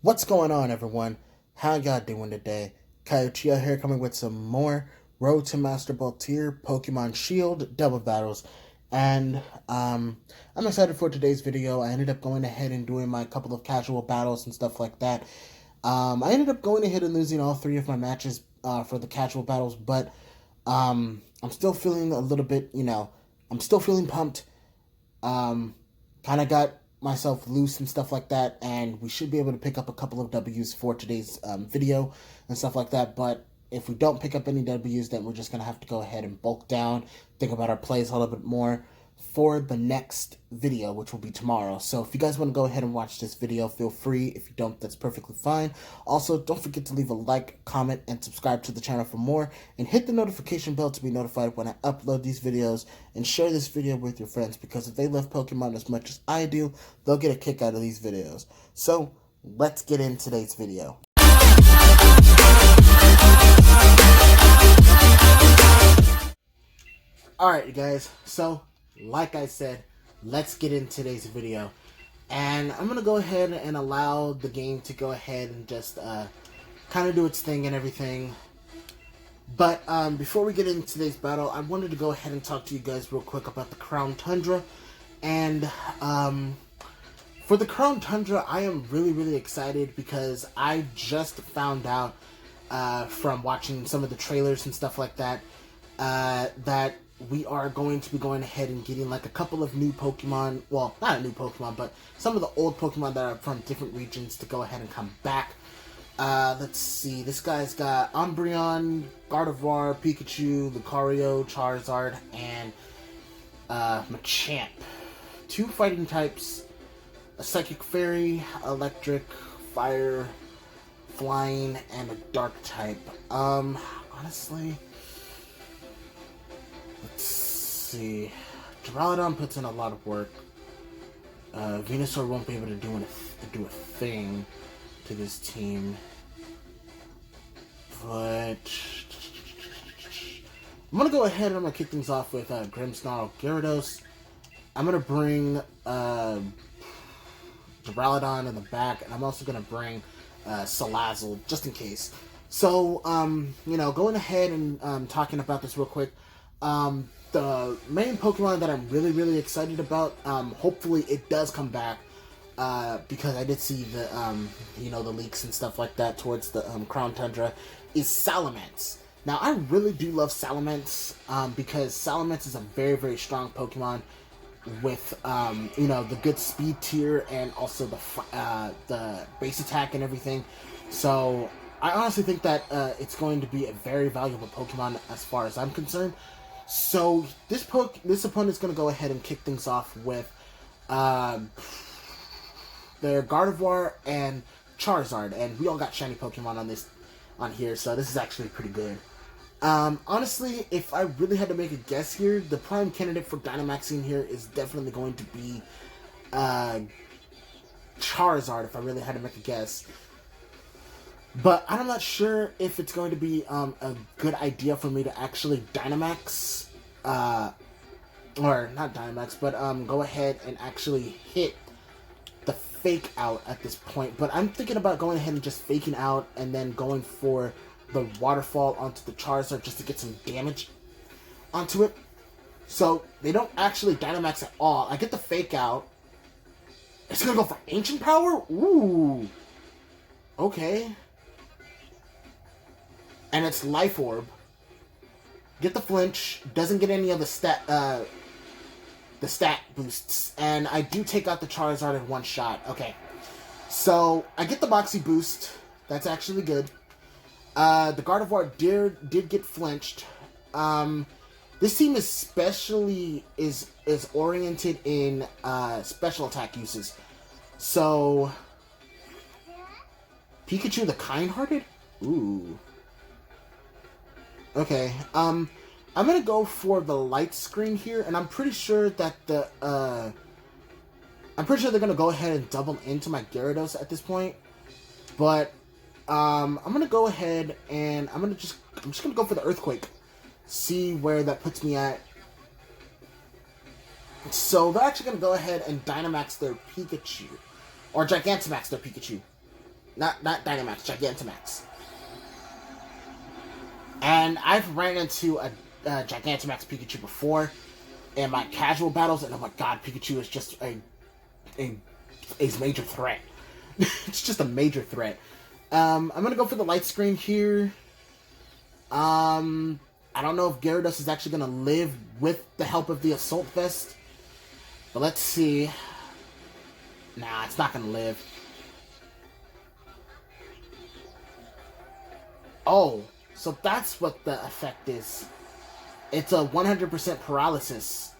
What's going on, everyone? How y'all doing today? Kaiuchiya here, coming with some more Road to Master Ball tier Pokemon Shield double battles. And I'm excited for today's video. I ended up going ahead and doing my couple of casual battles and stuff like that. I ended up going ahead and losing all three of my matches for the casual battles, but I'm still feeling a little bit, I'm still feeling pumped. Um, Kind of got myself loose and stuff like that, and we should be able to pick up a couple of W's for today's video and stuff like that. But if we don't pick up any W's, then we're just gonna have to go ahead and bulk down, think about our plays a little bit more for the next video, which will be tomorrow. So if you guys want to go ahead and watch this video, feel free. If you don't, that's perfectly fine. Also, don't forget to leave a like, comment, and subscribe to the channel for more, and hit the notification bell to be notified when I upload these videos, and share this video with your friends, because if they love Pokemon as much as I do, they'll get a kick out of these videos. So let's get in today's video. Alright, you guys, so like I said, let's get in today's video. And I'm going to go ahead and allow the game to go ahead and just kind of do its thing and everything. But before we get into today's battle, I wanted to go ahead and talk to you guys real quick about the Crown Tundra. And for the Crown Tundra, I am really excited because I just found out from watching some of the trailers and stuff like that that we are going to be going ahead and getting like a couple of new Pokemon. Well, not a new Pokemon, but some of the old Pokemon that are from different regions to go ahead and come back. Let's see. This guy's got Umbreon, Gardevoir, Pikachu, Lucario, Charizard, and Machamp. Two fighting types, a Psychic Fairy, Electric, Fire, Flying, and a Dark type. Honestly, let's see. Duraludon puts in a lot of work. Venusaur won't be able to do a thing to this team. But I'm going to go ahead and I'm going to kick things off with Grimmsnarl Gyarados. I'm going to bring Duraludon in the back, and I'm also going to bring Salazzle, just in case. So, going ahead and talking about this real quick. The main Pokemon that I'm really excited about, hopefully it does come back, because I did see the, the leaks and stuff like that towards the Crown Tundra, is Salamence. Now, I really do love Salamence, because Salamence is a very strong Pokemon with, the good speed tier and also the base attack and everything. So, I honestly think that it's going to be a very valuable Pokemon as far as I'm concerned. So, this opponent's going to go ahead and kick things off with their Gardevoir and Charizard, and we all got shiny Pokemon on here, so this is actually pretty good. Honestly, if I really had to make a guess here, the prime candidate for Dynamaxing here is definitely going to be Charizard, if I really had to make a guess. But I'm not sure if it's going to be a good idea for me to actually Dynamax, or not Dynamax, but go ahead and actually hit the fake out at this point. But I'm thinking about going ahead and just faking out and then going for the waterfall onto the Charizard just to get some damage onto it. So they don't actually Dynamax at all. I get the fake out. It's gonna go for Ancient Power? Ooh. Okay. And it's Life Orb. Get the flinch. Doesn't get any of the stat boosts. And I do take out the Charizard in one shot. Okay. So, I get the Moxie boost. That's actually good. The Gardevoir did get flinched. This team especially is oriented in special attack uses. So, Pikachu the Kind-Hearted? Ooh. Okay, I'm gonna go for the light screen here, and I'm pretty sure that they're gonna go ahead and double into my Gyarados at this point. But, I'm gonna go ahead and I'm just gonna go for the Earthquake. See where that puts me at. So, they're actually gonna go ahead and Dynamax their Pikachu. Or Gigantamax their Pikachu. Not Dynamax, Gigantamax. And I've ran into a Gigantamax Pikachu before in my casual battles, and oh my god, Pikachu is just a major threat. It's just a major threat. I'm gonna go for the light screen here. I don't know if Gyarados is actually gonna live with the help of the Assault Vest, but let's see. Nah, it's not gonna live. Oh, so that's what the effect is. It's a 100% paralysis.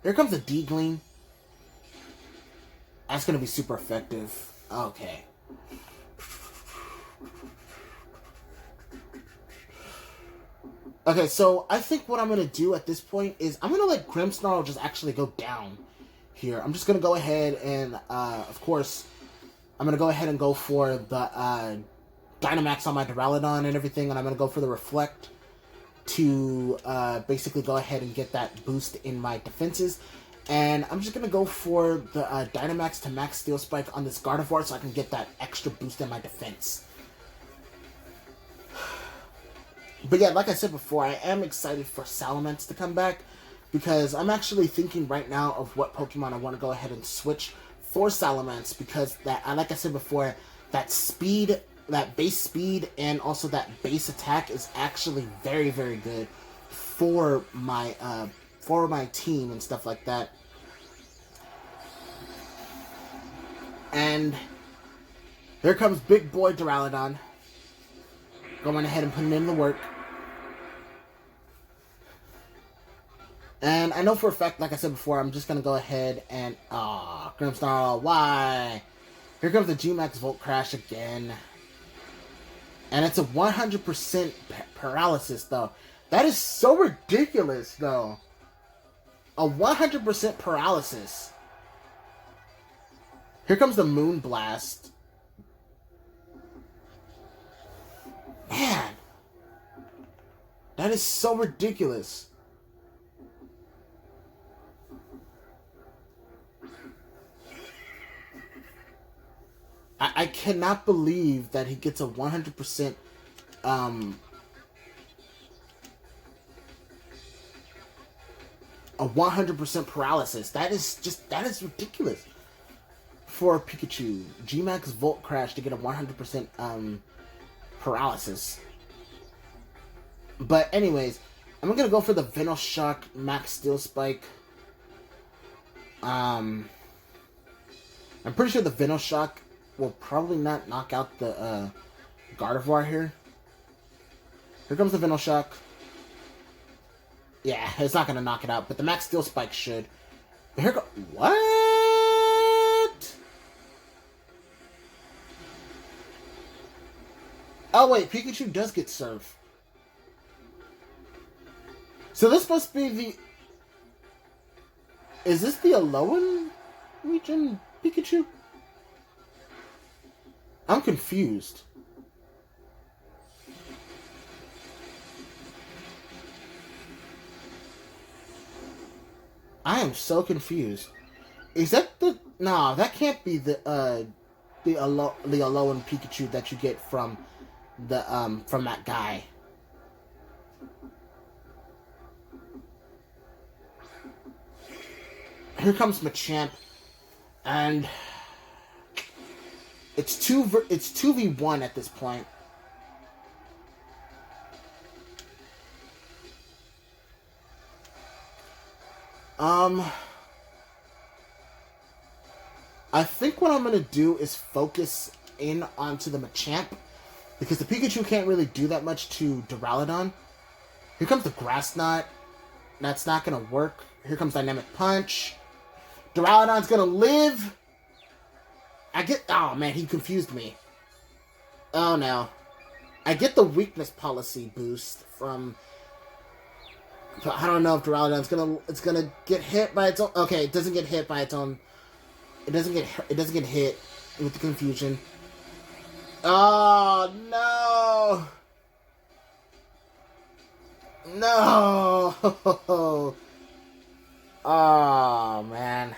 Here comes a D-Gleam. That's gonna be super effective. Okay. Okay, so I think what I'm gonna do at this point is I'm gonna let Grimmsnarl just actually go down here. I'm just gonna go ahead and, of course, I'm gonna go ahead and go for the Dynamax on my Duraludon and everything, and I'm gonna go for the Reflect to basically go ahead and get that boost in my defenses. And I'm just gonna go for the Dynamax to max Steel Spike on this Gardevoir so I can get that extra boost in my defense. But yeah, like I said before, I am excited for Salamence to come back, because I'm actually thinking right now of what Pokemon I want to go ahead and switch for Salamence, because that, like I said before, that speed, that base speed, and also that base attack is actually very, very good for my team and stuff like that. And here comes big boy Duraludon, going ahead and putting in the work. And I know for a fact, like I said before, I'm just going to go ahead and... Grimmsnarl, why? Here comes the G-Max Volt Crash again. And it's a 100% paralysis, though. That is so ridiculous, though. A 100% paralysis. Here comes the Moonblast. Man. That is so ridiculous. I cannot believe that he gets a 100% a 100% paralysis. That is ridiculous for Pikachu. G-Max Volt Crash to get a 100% paralysis. But anyways, I'm gonna go for the Venoshock Max Steel Spike. I'm pretty sure the Venoshock will probably not knock out the Gardevoir here. Here comes the Venoshock. Yeah, it's not going to knock it out, but the Max Steel Spike should. But here go... What? Oh, wait, Pikachu does get Surf. So this must be the... Is this the Alolan region Pikachu? I'm confused. I am so confused. Is that the... Nah, that can't be the Alolan Pikachu that you get from from that guy. Here comes Machamp, and it's 2v1 at this point. I think what I'm gonna do is focus in onto the Machamp, because the Pikachu can't really do that much to Duraludon. Here comes the Grass Knot. That's not gonna work. Here comes Dynamic Punch. Duraludon's gonna live. Oh man, he confused me. Oh no. I get the weakness policy boost from... I don't know if Duraludon's gonna get hit by its own... Okay, it doesn't get hit by its own... It doesn't get hit with the confusion. Oh no! No! Oh man.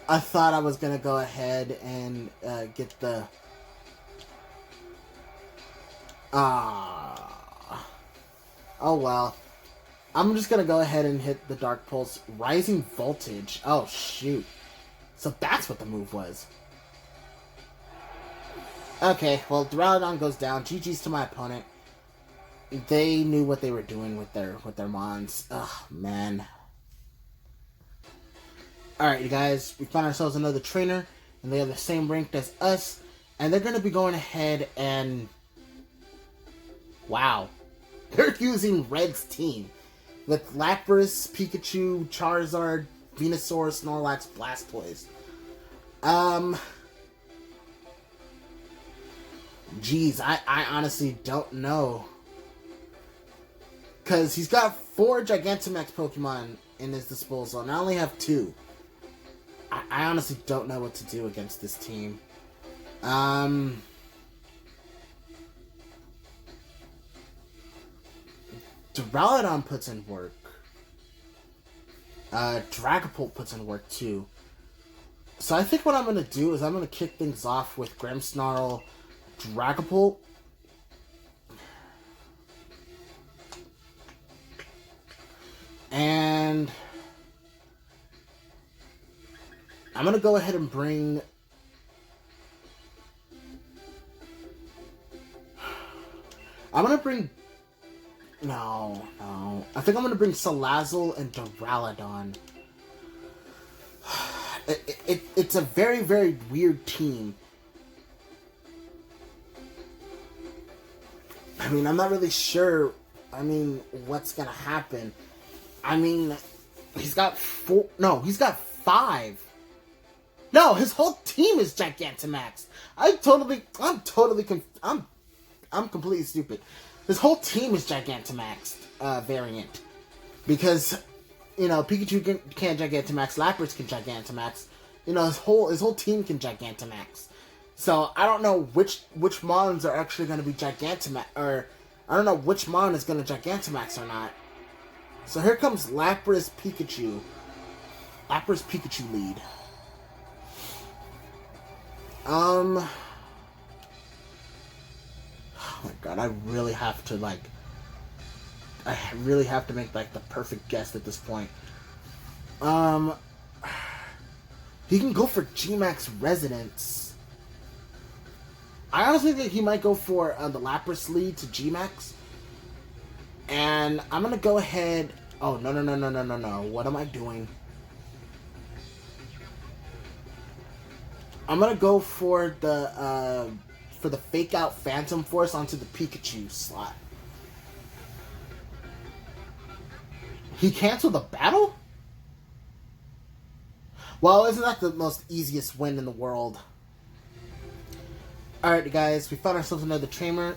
I thought I was gonna go ahead and get the... Oh well. I'm just gonna go ahead and hit the Dark Pulse. Rising Voltage. Oh shoot. So that's what the move was. Okay, well, Duraludon goes down. GG's to my opponent. They knew what they were doing with their mons. Oh man. Alright, you guys, we found ourselves another trainer, and they have the same rank as us, and they're going to be going ahead and... Wow. They're using Red's team, with Lapras, Pikachu, Charizard, Venusaur, Snorlax, Blastoise. Geez, I honestly don't know. Because he's got 4 Gigantamax Pokemon in his disposal, and I only have 2. I honestly don't know what to do against this team. Duraludon puts in work. Dragapult puts in work too. So I think what I'm going to do is I'm going to kick things off with Grimmsnarl, Dragapult. And I'm going to go ahead and bring... No. I think I'm going to bring Salazzle and Duraludon. It's a very, very weird team. I mean, I'm not really sure, what's going to happen. He's got 4... No, he's got 5. No, his whole team is Gigantamax. I'm completely stupid. His whole team is Gigantamax variant. Because, Pikachu can't Gigantamax, Lapras can Gigantamax. His whole team can Gigantamax. So, I don't know which Mons are actually going to be Gigantamax, or I don't know which Mon is going to Gigantamax or not. So here comes Lapras Pikachu. Lapras Pikachu lead. Oh my god, I really have to make the perfect guess at this point. He can go for G-Max Resonance. I honestly think he might go for the Lapras lead to G-Max. And I'm gonna go ahead... Oh, no. What am I doing? I'm gonna go for the Fake Out Phantom Force onto the Pikachu slot. He canceled the battle? Well, isn't that the most easiest win in the world? Alright, guys, we found ourselves another trainer.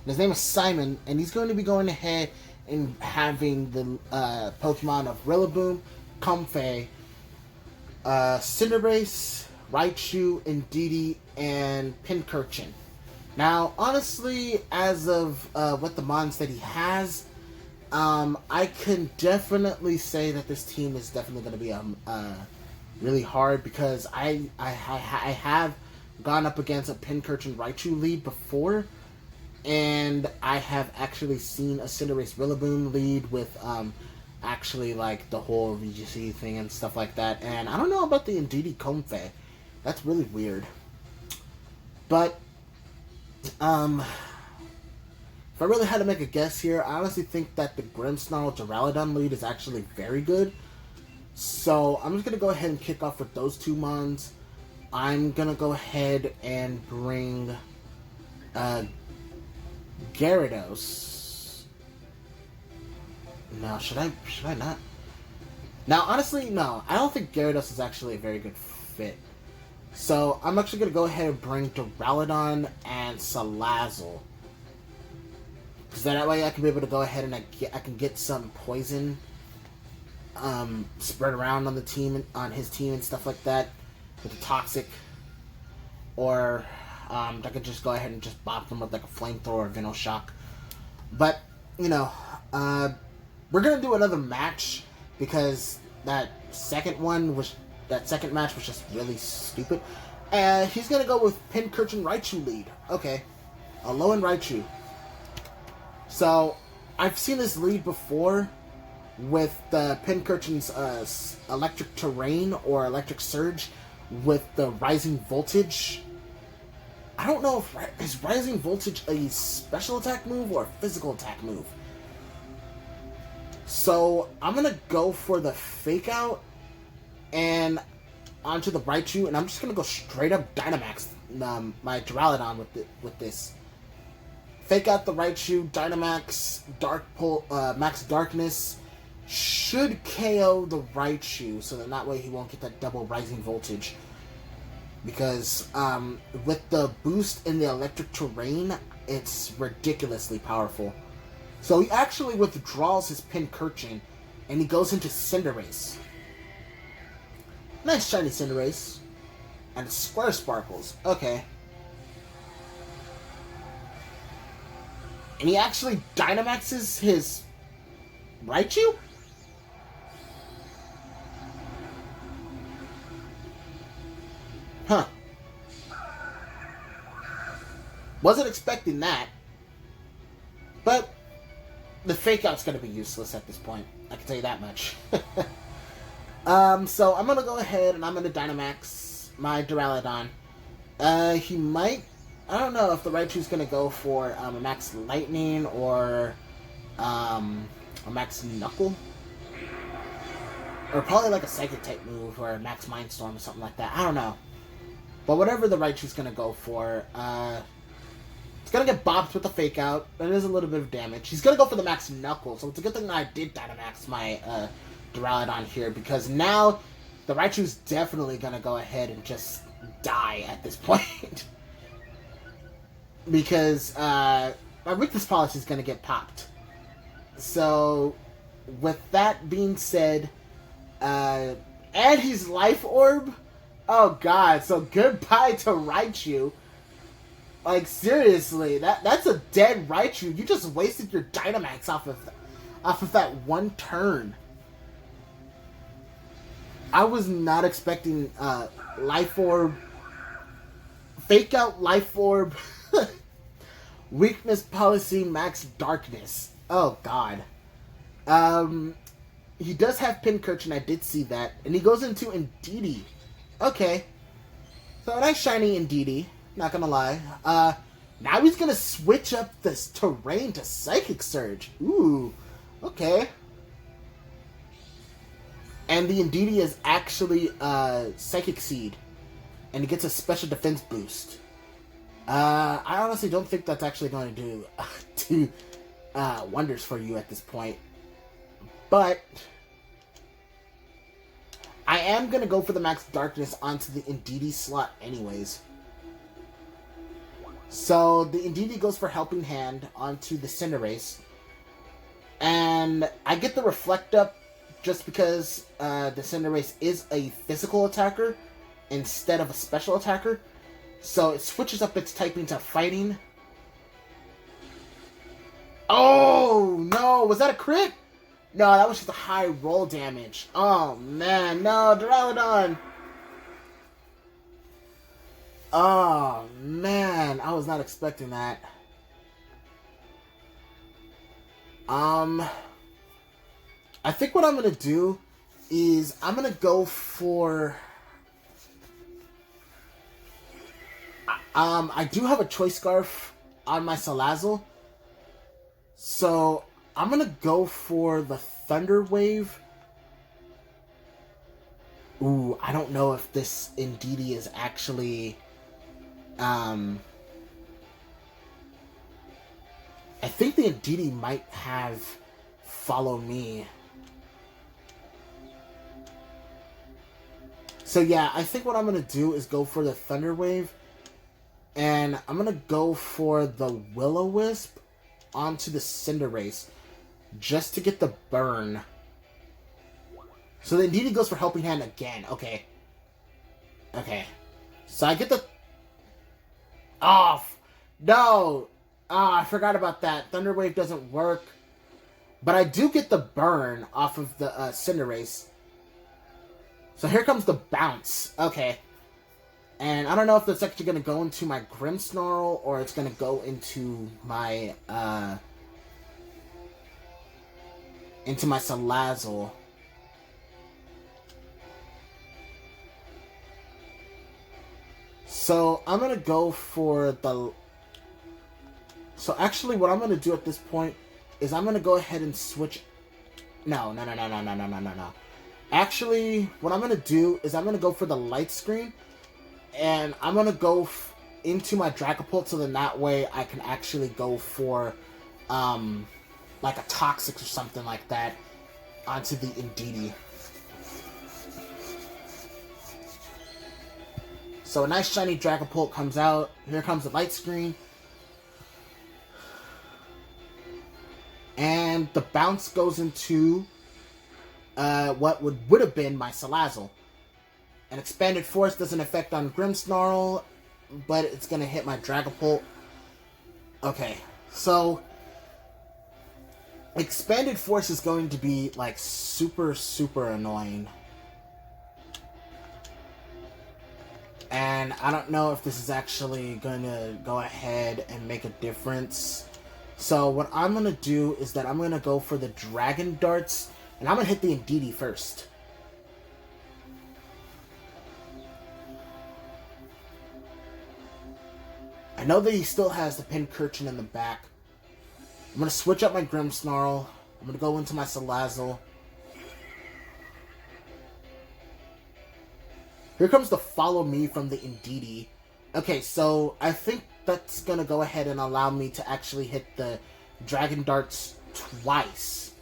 His name is Simon, and he's going to be going ahead and having the Pokemon of Rillaboom, Comfey, Cinderace, Raichu, Indeedee, and Pincurchin. Now, honestly, as of what the Mons that he has, I can definitely say that this team is definitely going to be really hard, because I have gone up against a Pincurchin Raichu lead before. And I have actually seen a Cinderace Rillaboom lead with, actually, like, the whole VGC thing and stuff like that. And I don't know about the Indeedee Comfey. That's really weird. But, if I really had to make a guess here, I honestly think that the Grimmsnarl Duraludon lead is actually very good. So, I'm just going to go ahead and kick off with those 2 Mons. I'm going to go ahead and bring, Gyarados. No, should I not? Now, honestly, no. I don't think Gyarados is actually a very good fit. So, I'm actually going to go ahead and bring Duraludon and Salazzle. Because that way I can be able to go ahead and I can get some poison spread around on the team, on his team and stuff like that. With the Toxic. Or... I could just go ahead and just bop them with like a flamethrower or Venoshock. But, we're going to do another match, because that second one was that second match was just really stupid. He's gonna go with Pincurchin Raichu lead. Okay. Alolan Raichu. So, I've seen this lead before with the Pincurchin's Electric Terrain or Electric Surge with the Rising Voltage. I don't know if is Rising Voltage a special attack move or a physical attack move. So I'm gonna go for the Fake Out and onto the Raichu, and I'm just gonna go straight up Dynamax my Duraludon with this. Fake Out the Raichu, Dynamax, Max Darkness should KO the Raichu, so that way he won't get that double Rising Voltage. Because with the boost in the Electric Terrain, it's ridiculously powerful. So he actually withdraws his Pincurchin, and he goes into Cinderace. Nice shiny Cinderace. And Square Sparkles. Okay. And he actually Dynamaxes his Raichu? Huh. Wasn't expecting that. But the Fake Out's going to be useless at this point. I can tell you that much. So I'm going to go ahead and I'm going to Dynamax my Duraludon. He might... I don't know if the Raichu's going to go for a Max Lightning or a Max Knuckle. Or probably like a Psychic type move or a Max Mindstorm or something like that. I don't know. But whatever the Raichu's going to go for, it's going to get bopped with the Fake Out. That is a little bit of damage. He's going to go for the Max Knuckle, so it's a good thing that I did Dynamax my Duraludon here, because now the Raichu's definitely going to go ahead and just die at this point. Because my Weakness Policy is going to get popped. So, with that being said, and he's Life Orb. Oh god, so goodbye to Raichu. Like, seriously, that's a dead Raichu. You just wasted your Dynamax off of that one turn. I was not expecting Life Orb, Fake Out Life Orb, Weakness Policy, Max Darkness. Oh god. He does have Pincurchin, I did see that. And he goes into Indeedee. Okay. So, nice shiny Indeedee. Not gonna lie. Now he's gonna switch up this terrain to Psychic Surge. Ooh. Okay. And the Indeedee is actually Psychic Seed. And he gets a special defense boost. I honestly don't think that's actually going to do wonders for you at this point. But I am going to go for the Max Darkness onto the Indeedee slot anyways. So the Indeedee goes for Helping Hand onto the Cinderace. And I get the Reflect Up just because the Cinderace is a physical attacker instead of a special attacker. So it switches up its typing to Fighting. Oh, no. Was that a crit? No, that was just a high roll damage. Oh, man. No, Duraludon. Oh, man. I was not expecting that. I think what I'm going to do is I'm going to go for... I do have a Choice Scarf on my Salazzle. So, I'm going to go for the Thunder Wave. Ooh, I don't know if this Indeedee is actually... I think the Indeedee might have Follow Me. So yeah, I think what I'm going to do is go for the Thunder Wave. And I'm going to go for the Will-O-Wisp onto the Cinderace. Just to get the burn. So the Indeedee goes for Helping Hand again. Okay. Okay. So I get the... Oh! No! Ah, I forgot about that. Thunder Wave doesn't work. But I do get the burn off of the Cinderace. So here comes the bounce. Okay. And I don't know if that's actually going to go into my Grimmsnarl or it's going to go into my Salazzle. So I'm going to go for the... So actually what I'm going to do at this point is I'm going to go ahead and switch... No. Actually, what I'm going to do is I'm going to go for the Light Screen. And I'm going to go into my Dragapult so then that way I can actually go for like a Toxic or something like that onto the Indeedee. So a nice shiny Dragapult comes out. Here comes the Light Screen. And the bounce goes into what would have been my Salazzle. An Expanded Force doesn't affect on Grimmsnarl, but it's going to hit my Dragapult. Okay, so Expanded Force is going to be like super annoying. And I don't know if this is actually going to go ahead and make a difference. So what I'm going to do is that I'm going to go for the Dragon Darts, and I'm going to hit the Indeedee first. I know that he still has the Pincurchin in the back. I'm going to switch up my Grimmsnarl. I'm going to go into my Salazzle. Here comes the Follow Me from the Indeedee. Okay, so I think that's going to go ahead and allow me to actually hit the Dragon Darts twice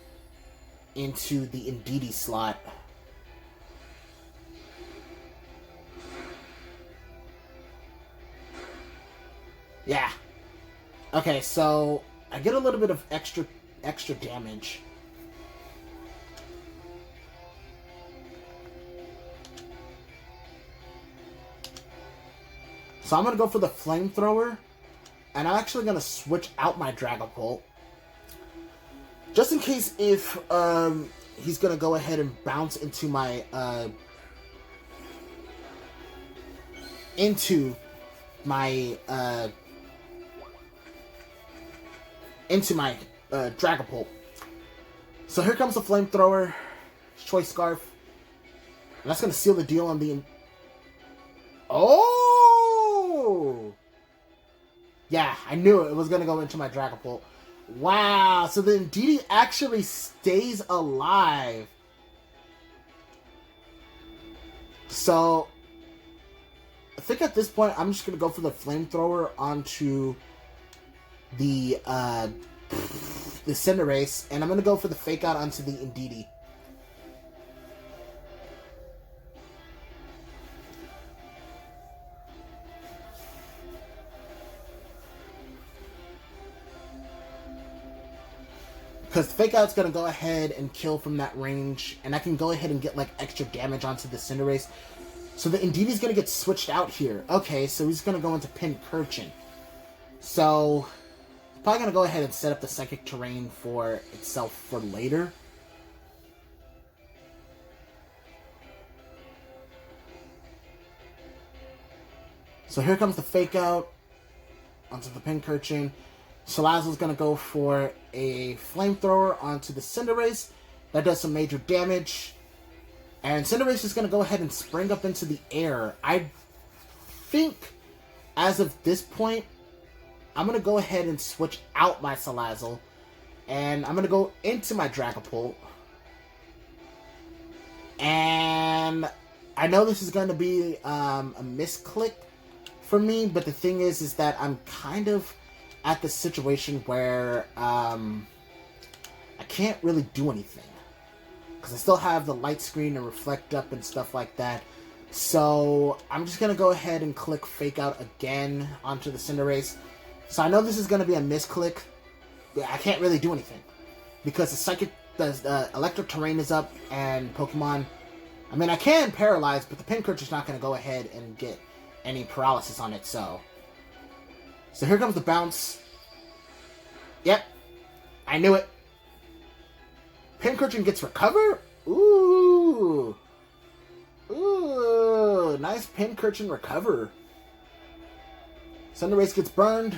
into the Indeedee slot. Yeah. Okay, so I get a little bit of extra damage. So I'm going to go for the Flamethrower, and I'm actually going to switch out my Dragapult. Just in case if he's going to go ahead and bounce into my Dragapult. So here comes the Flamethrower, Choice Scarf. And that's going to seal the deal on the... Oh! Yeah, I knew it was going to go into my Dragapult. Wow, so the Indeedee actually stays alive. So, I think at this point, I'm just going to go for the Flamethrower onto the Cinderace, and I'm going to go for the Fake Out onto the Indeedee. Because Fake Out's going to go ahead and kill from that range, and I can go ahead and get like extra damage onto the Cinderace. So the Indeedee's going to get switched out here. Okay, so he's going to go into Pincurchin. So, probably going to go ahead and set up the Psychic Terrain for itself for later. So here comes the Fake Out onto the Pincurchin. Salazzle's going to go for a Flamethrower onto the Cinderace. That does some major damage. And Cinderace is going to go ahead and spring up into the air. I think, as of this point, I'm going to go ahead and switch out my Salazzle. And I'm going to go into my Dragapult. And I know this is going to be a misclick for me. But the thing is that I'm kind of at the situation where I can't really do anything. Because I still have the Light Screen and Reflect Up and stuff like that. So I'm just going to go ahead and click Fake Out again onto the Cinderace. So I know this is going to be a misclick. I can't really do anything. Because the Electric Terrain is up and Pokemon... I mean, I can Paralyze, but the Pincurchin's not going to go ahead and get any paralysis on it, so... So here comes the bounce. Yep. I knew it. Pincurchin gets recover? Ooh. Ooh, nice Pincurchin recover. Cinderace gets burned.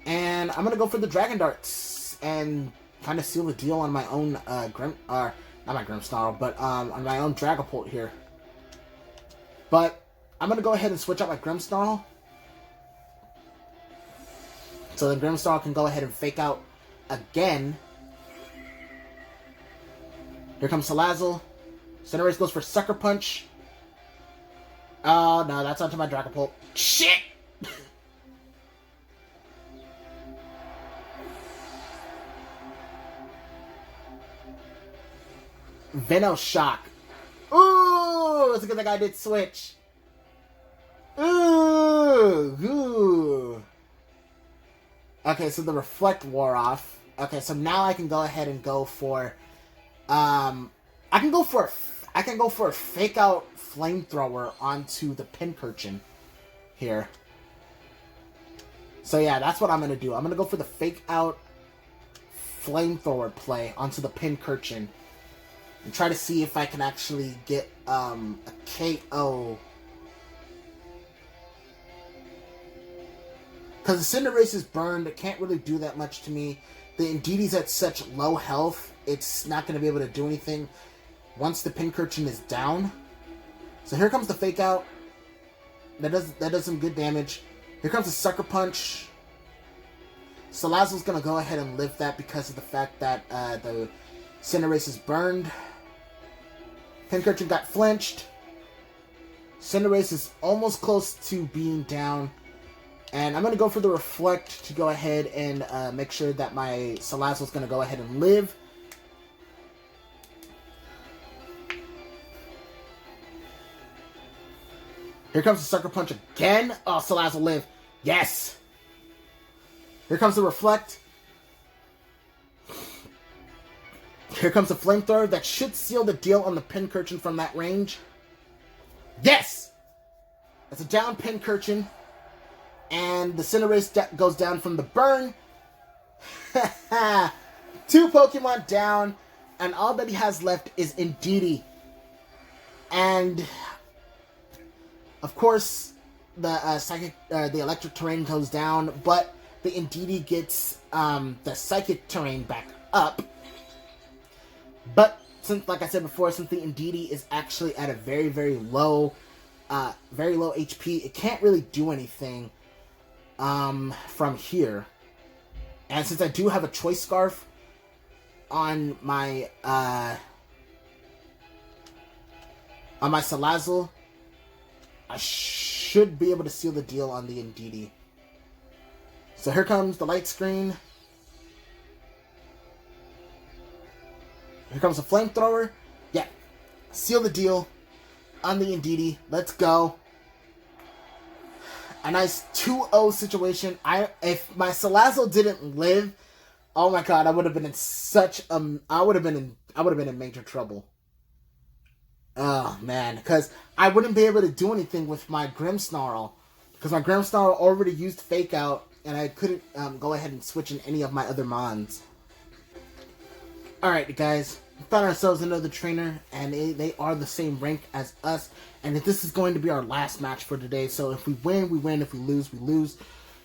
And I'm gonna go for the Dragon Darts and kind of seal the deal on my own not my Grimmsnarl, but on my own Dragapult here. But I'm gonna go ahead and switch out my Grimmsnarl. So the Grimmsnarl can go ahead and fake out again. Here comes Salazzle. Cinderace goes for Sucker Punch. Oh no, that's onto my Dragapult. Shit! Venoshock. Ooh! It's a good thing I did switch. Ooh! Okay, so the Reflect wore off. Okay, so now I can go ahead and go for... I can go for a Fake Out Flamethrower onto the Pincurchin here. So yeah, that's what I'm going to do. I'm going to go for the Fake Out Flamethrower play onto the Pincurchin. And try to see if I can actually get a KO. Because the Cinderace is burned, it can't really do that much to me. The Indeedee's at such low health, it's not going to be able to do anything once the Pincurchin is down. So here comes the Fake Out. That does some good damage. Here comes the Sucker Punch. Salazzle's going to go ahead and live that because of the fact that the Cinderace is burned. Pincurchin got flinched. Cinderace is almost close to being down. And I'm going to go for the Reflect to go ahead and make sure that my Salazzle is going to go ahead and live. Here comes the Sucker Punch again. Oh, Salazzle live. Yes! Here comes the Reflect. Here comes the Flamethrower that should seal the deal on the Pincurchin from that range. Yes! That's a down Pincurchin. And the Cinderace goes down from the burn. 2 Pokemon down. And all that he has left is Indeedee. And of course, the the Electric Terrain goes down. But the Indeedee gets the Psychic Terrain back up. But since, like I said before, since the Indeedee is actually at a very, very low HP, it can't really do anything from here. And since I do have a Choice Scarf on my Salazzle, I should be able to seal the deal on the Indeedee. So here comes the Light Screen. Here comes a Flamethrower. Yeah. Seal the deal on the Indeedee. Let's go. A nice 2-0 situation. If my Salazzle didn't live, oh my god, I would have been in I would have been in major trouble. Oh man, because I wouldn't be able to do anything with my Grimmsnarl. Because my Grimmsnarl already used Fake Out, and I couldn't go ahead and switch in any of my other mons. Alright guys, we found ourselves another trainer, and they are the same rank as us, and this is going to be our last match for today. So if we win, we win. If we lose, we lose.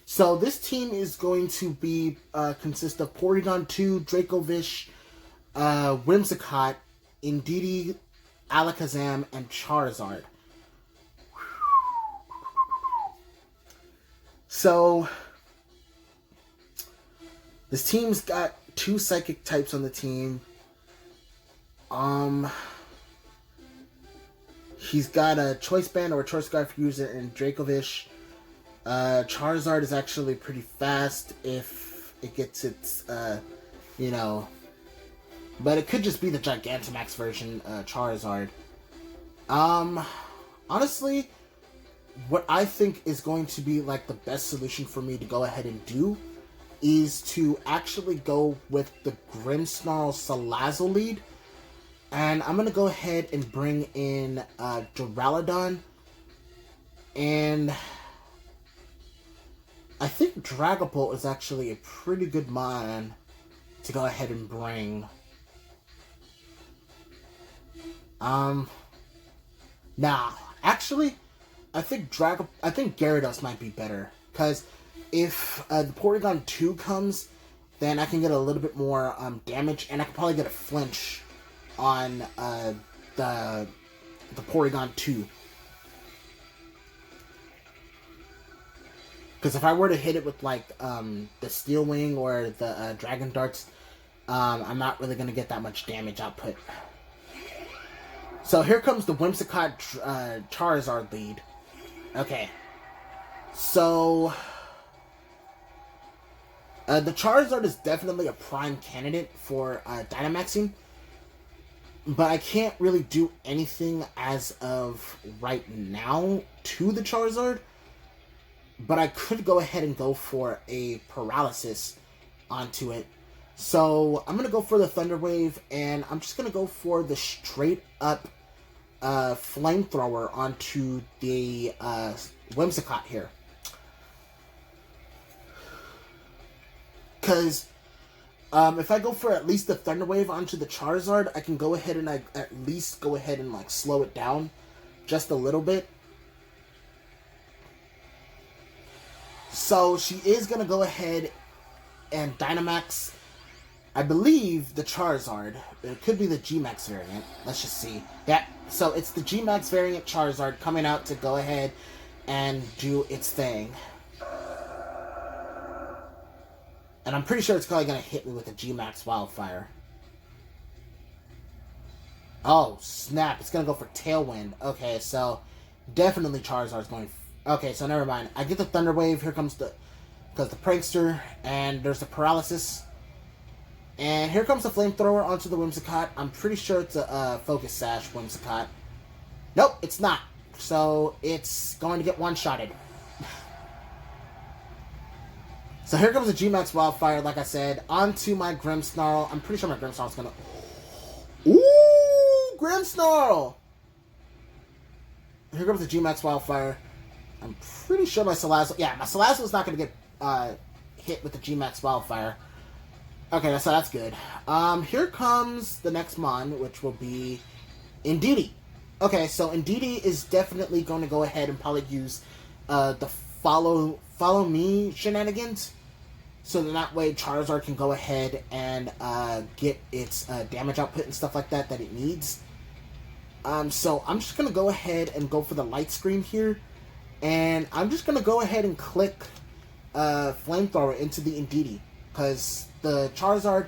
So this team is going to be consist of Porygon 2, Dracovish, Whimsicott, Indeedee, Alakazam, and Charizard. So this team's got 2 Psychic types on the team. He's got a Choice Band or a Choice Scarf user in Dracovish. Charizard is actually pretty fast if it gets its, but it could just be the Gigantamax version, Charizard. Honestly, what I think is going to be, like, the best solution for me to go ahead and do is to actually go with the Grimmsnarl Salazzle lead. And I'm going to go ahead and bring in Duraludon. And I think Dragapult is actually a pretty good mon to go ahead and bring. Nah, actually, I think Gyarados might be better. Because if the Porygon 2 comes, then I can get a little bit more damage, and I can probably get a flinch on the Porygon 2. Because if I were to hit it with, like, the Steel Wing or the Dragon Darts, I'm not really going to get that much damage output. So here comes the Whimsicott Charizard lead. Okay. So the Charizard is definitely a prime candidate for Dynamaxing. But I can't really do anything as of right now to the Charizard. But I could go ahead and go for a Paralysis onto it. So I'm going to go for the Thunder Wave, and I'm just going to go for the straight up Flamethrower onto the Whimsicott here. Because if I go for at least the Thunder Wave onto the Charizard, I can go ahead and at least go ahead and like slow it down just a little bit. So she is going to go ahead and Dynamax, I believe, the Charizard. It could be the G-Max variant. Let's just see. Yeah, so it's the G-Max variant Charizard coming out to go ahead and do its thing. And I'm pretty sure it's probably going to hit me with a G-Max Wildfire. Oh, snap. It's going to go for Tailwind. Okay, so definitely Charizard's going... Okay, so never mind. I get the Thunder Wave. Here comes the Prankster. And there's the Paralysis. And here comes the Flamethrower onto the Whimsicott. I'm pretty sure it's a Focus Sash Whimsicott. Nope, it's not. So it's going to get one-shotted. So here comes the G-Max Wildfire, like I said, onto my Grimmsnarl. I'm pretty sure my Grimmsnarl's gonna... Ooh! Grimmsnarl! Here comes the G-Max Wildfire. I'm pretty sure my Salazzle... Yeah, my Salazzle's not gonna get hit with the G-Max Wildfire. Okay, so that's good. Here comes the next Mon, which will be Indeedee. Okay, so Indeedee is definitely going to go ahead and probably use the follow me shenanigans. So that way Charizard can go ahead and get its damage output and stuff like that it needs. So I'm just going to go ahead and go for the Light Screen here. And I'm just going to go ahead and click Flamethrower into the Indeedee. Because the Charizard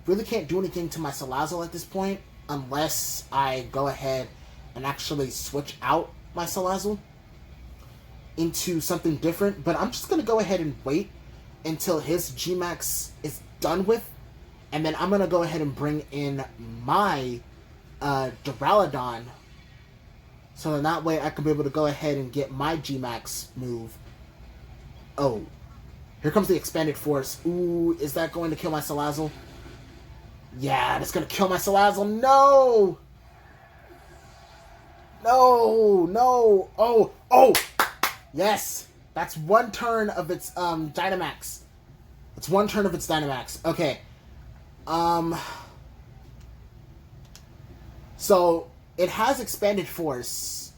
really can't do anything to my Salazzle at this point. Unless I go ahead and actually switch out my Salazzle into something different. But I'm just going to go ahead and wait until his G-Max is done with. And then I'm going to go ahead and bring in my Duraludon. So then that way I can be able to go ahead and get my G-Max move. Oh. Here comes the Expanded Force. Ooh, is that going to kill my Salazzle? Yeah, that's going to kill my Salazzle. No! No! No! Oh! Yes! That's one turn of its Dynamax. It's one turn of its Dynamax. Okay. So, it has Expanded Force.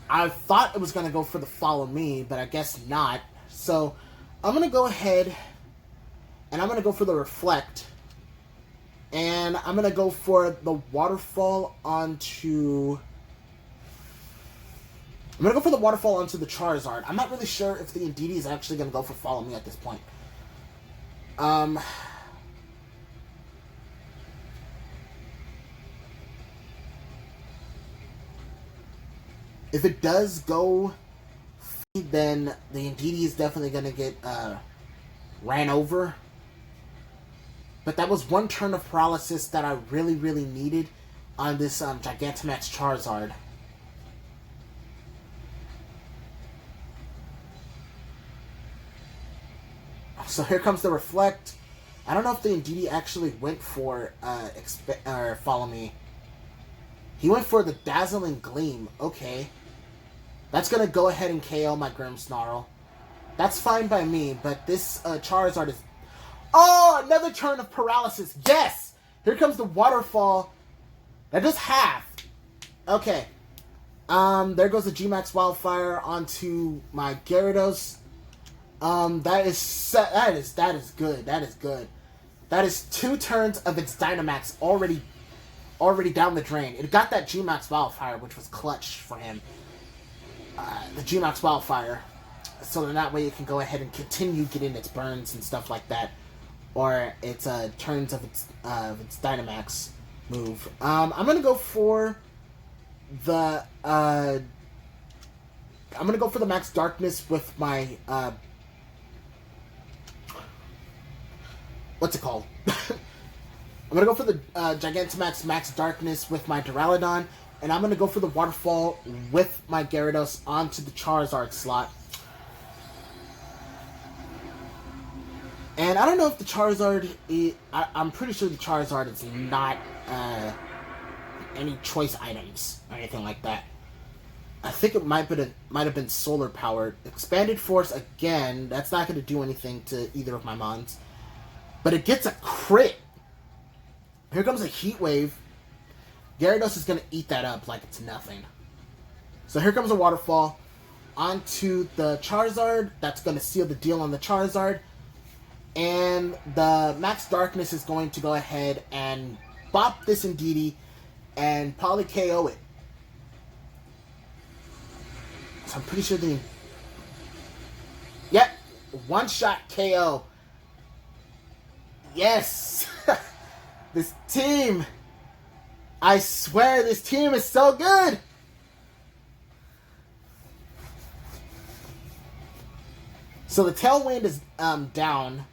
I thought it was going to go for the Follow Me, but I guess not. So, I'm going to go ahead and I'm going to go for the Reflect. And I'm going to go for the Waterfall onto... I'm going to go for the Waterfall onto the Charizard. I'm not really sure if the Indeedee is actually going to go for Follow Me at this point. If it does go, then the Indeedee is definitely going to get ran over. But that was one turn of Paralysis that I really, really needed on this Gigantamax Charizard. So here comes the Reflect. I don't know if the Indeedee actually went for Follow Me. He went for the Dazzling Gleam. Okay. That's going to go ahead and KO my Grimmsnarl. That's fine by me, but this Charizard is... Oh, another turn of Paralysis. Yes! Here comes the Waterfall. That does half. Okay. There goes the G-Max Wildfire onto my Gyarados. That is good. That is good. That is 2 turns of its Dynamax already down the drain. It got that G-Max Wildfire, which was clutch for him. The G-Max Wildfire. So then that way it can go ahead and continue getting its burns and stuff like that. Or its turns of its Dynamax move. I'm gonna go for the Max Darkness with my what's it called? I'm gonna go for the Gigantamax Max Darkness with my Duraludon, and I'm gonna go for the Waterfall with my Gyarados onto the Charizard slot. And I don't know if the Charizard I'm pretty sure the Charizard is not any choice items or anything like that. I think it might have been solar powered. Expanded Force again. That's not going to do anything to either of my mons, but it gets a crit. Here comes a Heat Wave. Gyarados is going to eat that up like it's nothing. So here comes a Waterfall onto the Charizard. That's going to seal the deal on the Charizard. And the Max Darkness is going to go ahead and bop this Indeedee and probably KO it. So I'm pretty sure Yep, one-shot KO. Yes! This team, I swear this team is so good! So the Tailwind is down.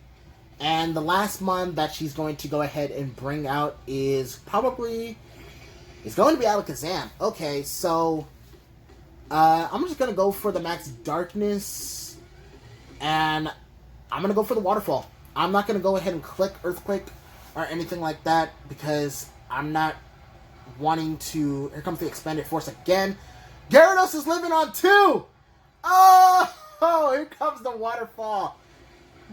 And the last mon that she's going to go ahead and bring out is going to be Alakazam. Okay, so I'm just going to go for the Max Darkness, and I'm going to go for the Waterfall. I'm not going to go ahead and click Earthquake or anything like that because I'm not wanting to... Here comes the Expanded Force again. Gyarados is living on 2! Oh, here comes the Waterfall.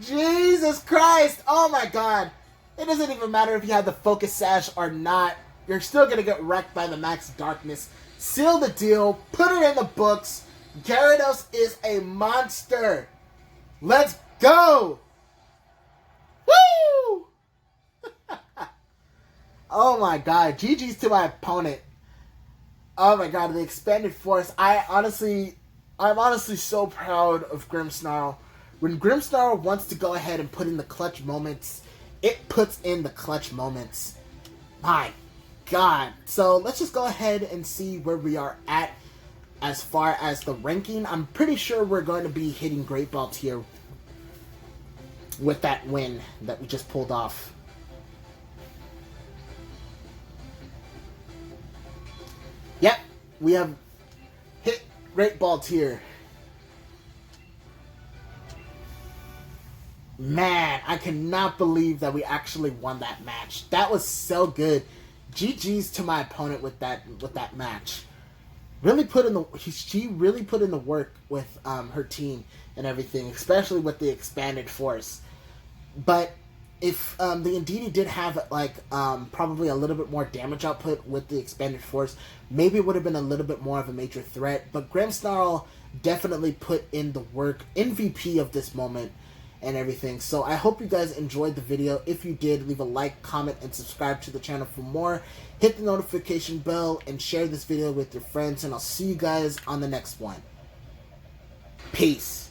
Jesus Christ! Oh my god! It doesn't even matter if you have the Focus Sash or not. You're still gonna get wrecked by the Max Darkness. Seal the deal. Put it in the books. Gyarados is a monster. Let's go! Woo! Oh my god. GG's to my opponent. Oh my god, the Expanded Force. I'm honestly so proud of Grimmsnarl. When Grimmsnarl wants to go ahead and put in the clutch moments, it puts in the clutch moments. My god. So let's just go ahead and see where we are at as far as the ranking. I'm pretty sure we're going to be hitting Great Belt here with that win that we just pulled off. Yep, we have hit Great Ball Tier. Man, I cannot believe that we actually won that match. That was so good. GG's to my opponent with that match. Really put in she really put in the work with her team and everything, especially with the Expanded Force. But if the Indeedee did have probably a little bit more damage output with the Expanded Force, maybe it would have been a little bit more of a major threat. But Grimmsnarl definitely put in the work. MVP of this moment and everything. So I hope you guys enjoyed the video. If you did, leave a like, comment, and subscribe to the channel for more. Hit the notification bell and share this video with your friends, and I'll see you guys on the next one. Peace.